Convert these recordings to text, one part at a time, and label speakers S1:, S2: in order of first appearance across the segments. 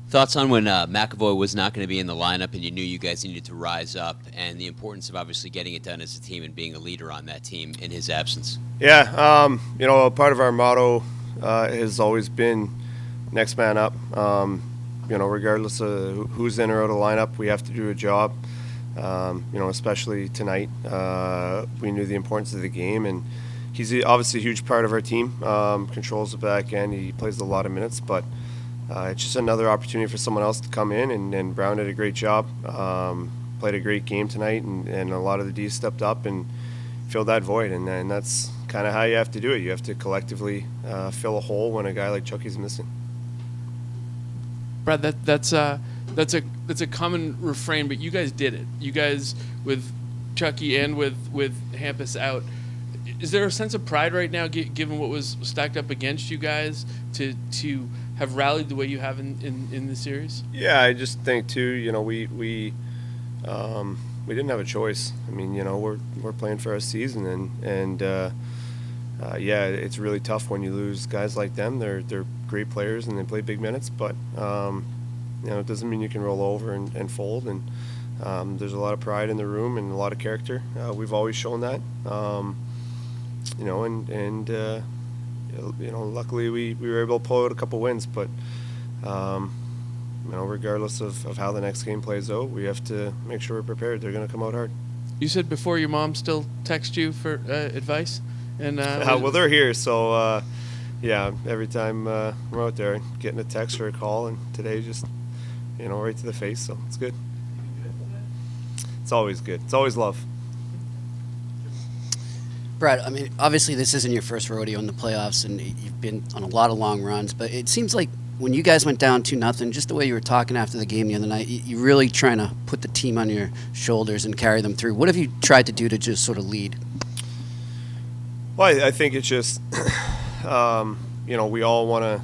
S1: Thoughts on when McAvoy was not going to be in the lineup and you knew you guys needed to rise up, and the importance of obviously getting it done as a team and being a leader on that team in his absence?
S2: Yeah, part of our motto has always been next man up. Regardless of who's in or out of lineup, we have to do a job. Especially tonight, we knew the importance of the game, and he's obviously a huge part of our team. Controls the back end, he plays a lot of minutes, but it's just another opportunity for someone else to come in, and Brown did a great job. Played a great game tonight, and a lot of the D's stepped up and filled that void, and that's kind of how you have to do it. You have to collectively fill a hole when a guy like Chucky's missing.
S3: Brad, that's a common refrain, but you guys did it. You guys, with Chucky and with Hampus out, is there a sense of pride right now, given what was stacked up against you guys, to have rallied the way you have in the series?
S2: Yeah, I just think too. We didn't have a choice. I mean, we're playing for our season, and it's really tough when you lose guys like them. They're great players and they play big minutes, but it doesn't mean you can roll over and fold. And there's a lot of pride in the room and a lot of character. We've always shown that. Luckily we were able to pull out a couple wins, but regardless of how the next game plays out, we have to make sure we're prepared. They're going to come out hard.
S3: You said before your mom still texts you for advice, and
S2: well, they're here, so every time we're out there, getting a text or a call, and today just right to the face, so it's good. It's always good. It's always love.
S4: Brad, I mean, obviously this isn't your first rodeo in the playoffs, and you've been on a lot of long runs, but it seems like when you guys went down 2-0, just the way you were talking after the game the other night, you're really trying to put the team on your shoulders and carry them through. What have you tried to do to just sort of lead?
S2: Well, I think it's just, we all want to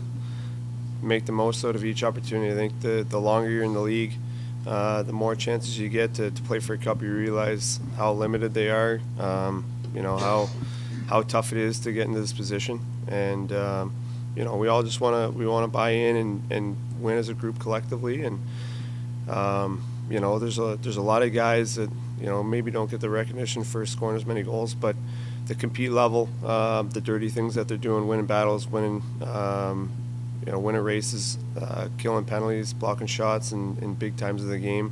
S2: make the most out of each opportunity. I think the longer you're in the league, the more chances you get to play for a cup. You realize how limited they are, how tough it is to get into this position, and we all just want to buy in and win as a group collectively. And there's a lot of guys that maybe don't get the recognition for scoring as many goals, but the compete level, the dirty things that they're doing, winning battles, winning races, killing penalties, blocking shots in big times of the game.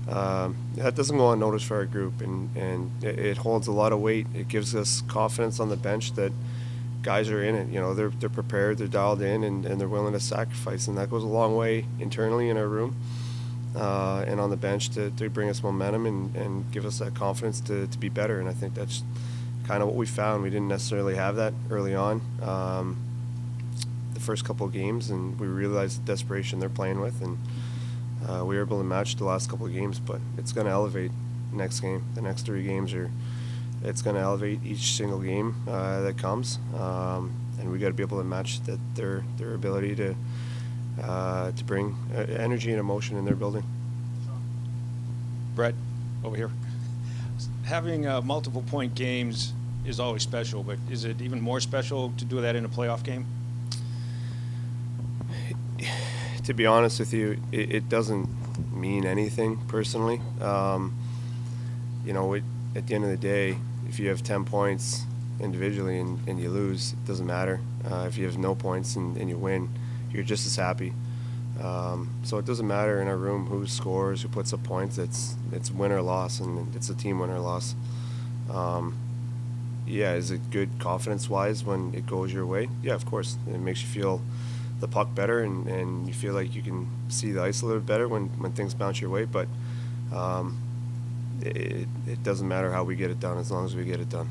S2: That doesn't go unnoticed for our group, and it holds a lot of weight. It gives us confidence on the bench that guys are in it. They're prepared, they're dialed in, and they're willing to sacrifice, and that goes a long way internally in our room and on the bench to bring us momentum and give us that confidence to be better. And I think that's kind of what we found. We didn't necessarily have that early on the first couple of games, and we realized the desperation they're playing with, and we were able to match the last couple of games. But it's going to elevate next game. The next 3 games it's going to elevate each single game that comes, and we got to be able to match their ability to bring energy and emotion in their building.
S5: Brett, over here. Having multiple point games is always special, but is it even more special to do that in a playoff game?
S2: To be honest with you, it doesn't mean anything personally. At the end of the day, if you have 10 points individually and you lose, it doesn't matter. If you have no points and you win, you're just as happy. So it doesn't matter in our room who scores, who puts up points. It's win or loss, and it's a team win or loss. Is it good confidence-wise when it goes your way? Yeah, of course. It makes you feel the puck better, and you feel like you can see the ice a little bit better when things bounce your way. But it doesn't matter how we get it done as long as we get it done.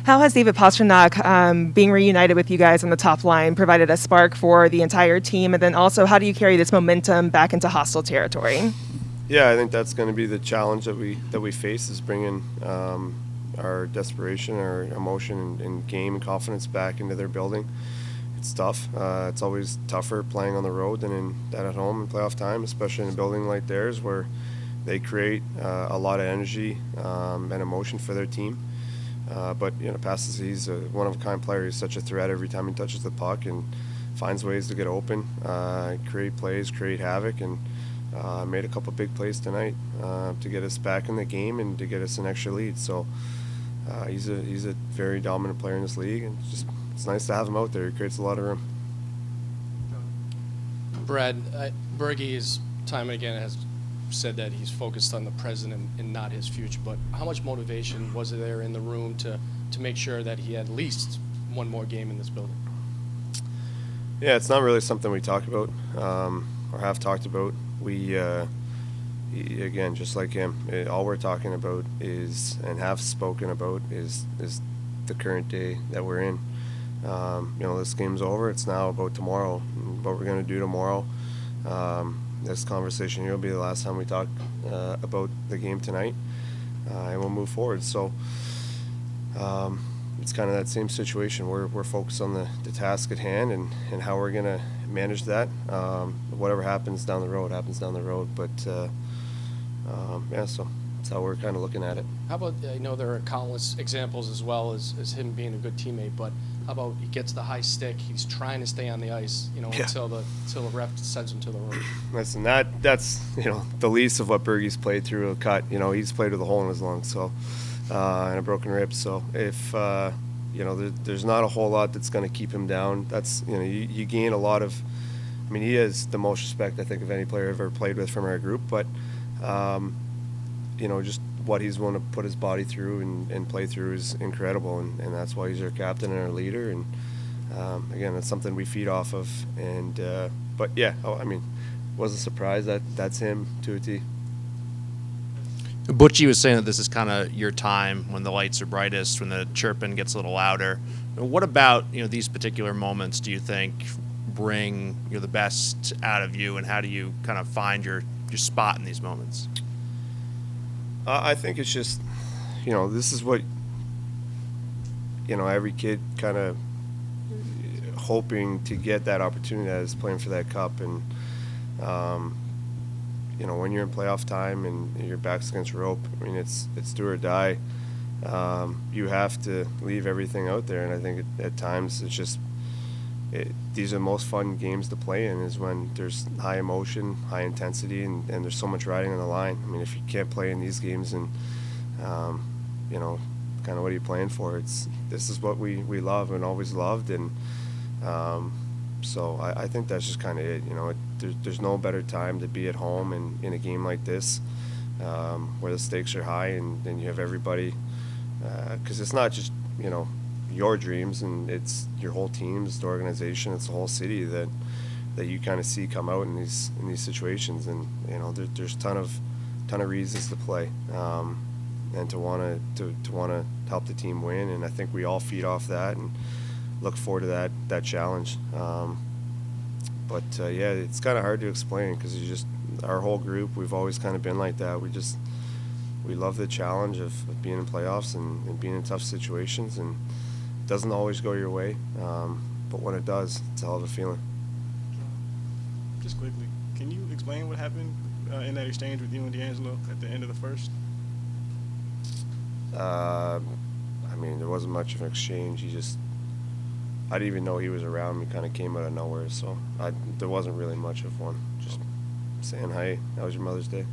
S6: How has David Pastrnak being reunited with you guys on the top line provided a spark for the entire team? And then also, how do you carry this momentum back into hostile territory?
S2: Yeah, I think that's going to be the challenge that we face, is bringing our desperation, our emotion, and game and confidence back into their building. It's tough. It's always tougher playing on the road than at home in playoff time, especially in a building like theirs where they create a lot of energy and emotion for their team. But Pastas, he's a one-of-a-kind player. He's such a threat every time he touches the puck, and finds ways to get open, create plays, create havoc, and made a couple big plays tonight to get us back in the game and to get us an extra lead. So he's a very dominant player in this league, and it's nice to have him out there. He creates a lot of room.
S7: Brad, Bergey's time and again has said that he's focused on the present and not his future, but how much motivation was there in the room to make sure that he had at least one more game in this building?
S2: Yeah, it's not really something we talk about or have talked about. We, again, just like him, all we're talking about is, and have spoken about, is the current day that we're in. This game's over. It's now about tomorrow, what we're going to do tomorrow. This conversation here will be the last time we talk about the game tonight, and we'll move forward. So it's kind of that same situation. We're focused on the task at hand and how we're going to manage that. Whatever happens down the road happens down the road. But so that's how we're kind of looking at it.
S7: How about, I know there are countless examples as well as him being a good teammate, but how about he gets the high stick, he's trying to stay on the ice, until the ref sends him to the room.
S2: Listen, that's the least of what Bergey's played through a cut. He's played with a hole in his lung, so and a broken rib. So if there's not a whole lot that's going to keep him down. That's you gain a lot of. I mean, he has the most respect I think of any player I've ever played with from our group, but just what he's willing to put his body through and play through is incredible, and that's why he's our captain and our leader. And again, that's something we feed off of. And but yeah, wasn't surprised that that's him to a T.
S8: Butchie was saying that this is kind of your time when the lights are brightest, when the chirping gets a little louder. What about these particular moments do you think bring the best out of you, and how do you kind of find your spot in these moments?
S2: I think it's just, this is what, every kid kind of hoping to get that opportunity that is playing for that cup. And, when you're in playoff time and your back's against the rope, it's do or die. You have to leave everything out there. And I think at times it's just, these are the most fun games to play in, is when there's high emotion, high intensity, and there's so much riding on the line. If you can't play in these games, and kind of what are you playing for? This is what we love and always loved, and so I think that's just kind of it. There's no better time to be at home in a game like this, where the stakes are high and you have everybody, because it's not just your dreams, and it's your whole team, it's the organization, it's the whole city that you kind of see come out in these situations. And there's a ton of reasons to play, and to want to help the team win. And I think we all feed off that and look forward to that challenge. But it's kind of hard to explain, because our whole group, we've always kind of been like that. We love the challenge of being in playoffs and being in tough situations, and it doesn't always go your way, but when it does, it's a hell of a feeling.
S9: Just quickly, can you explain what happened in that exchange with you and D'Angelo at the end of the first?
S2: There wasn't much of an exchange. I didn't even know he was around me, kind of came out of nowhere, so there wasn't really much of one. Just saying, hi, how was your Mother's Day?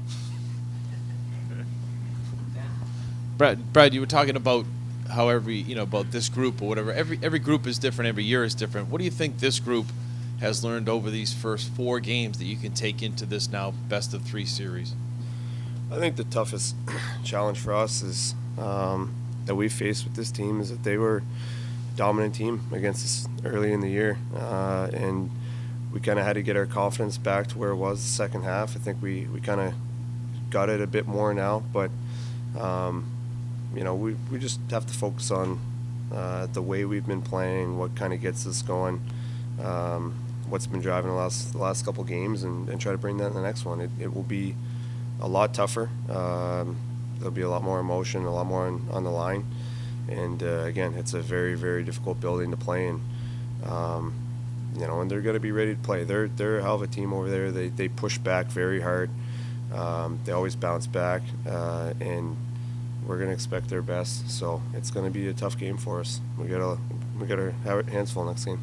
S10: Brad, you were talking about how about this group or whatever. Every group is different. Every year is different. What do you think this group has learned over these first 4 games that you can take into this now best-of-3 series?
S2: I think the toughest challenge for us is that we faced with this team is that they were a dominant team against us early in the year, and we kind of had to get our confidence back to where it was the second half. I think we kind of got it a bit more now, but we just have to focus on the way we've been playing, what kind of gets us going, what's been driving the last couple games, and try to bring that in the next one. It will be a lot tougher. There'll be a lot more emotion, a lot more on the line, and again, it's a very, very difficult building to play in. And they're going to be ready to play. They're a hell of a team over there. They push back very hard. They always bounce back, and we're going to expect their best. So it's going to be a tough game for us. We got our hands full next game.